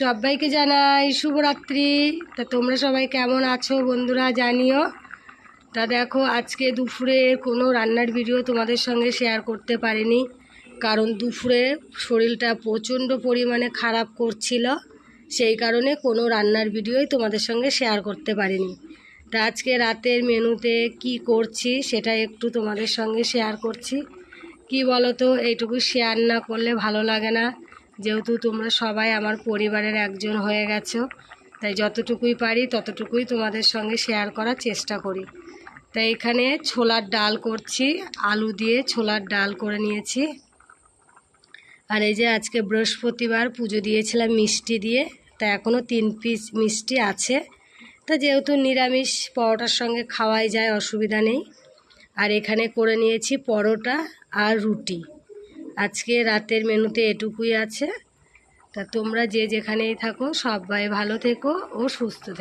সবাইকে জানাই শুভরাত্রি। তা তোমরা সবাই কেমন আছো বন্ধুরা জানিও। তা দেখো আজকে দুপুরে কোনো রান্নার ভিডিও তোমাদের সঙ্গে শেয়ার করতে পারিনি, কারণ দুপুরে শরীরটা প্রচণ্ড পরিমাণে খারাপ করছিল, সেই কারণে কোনো রান্নার ভিডিওই তোমাদের সঙ্গে শেয়ার করতে পারিনি। তা আজকে রাতের মেনুতে কি করছি সেটা একটু তোমাদের সঙ্গে শেয়ার করছি। কি বলো তো, এইটুকু শেয়ার না করলে ভালো লাগে না, যেহেতু তোমরা সবাই আমার পরিবারের একজন হয়ে গেছো, তাই যতটুকুই পারি ততটুকুই তোমাদের সঙ্গে শেয়ার করার চেষ্টা করি। তাই এখানে ছোলার ডাল করছি, আলু দিয়ে ছোলার ডাল করে নিয়েছি। আর এই যে আজকে বৃহস্পতিবার পুজো দিয়েছিলাম মিষ্টি দিয়ে, তা এখনও 3 পিস মিষ্টি আছে। তা যেহেতু নিরামিষ পরোটার সঙ্গে খাওয়াই যায়, অসুবিধা নেই। আর এখানে করে নিয়েছি পরোটা আর রুটি। আজকে রাতের মেনুতে এটুকুই আছে। তা তোমরা যে যেখানেই থাকো সবাই ভালো থেকো ও সুস্থ থেকো।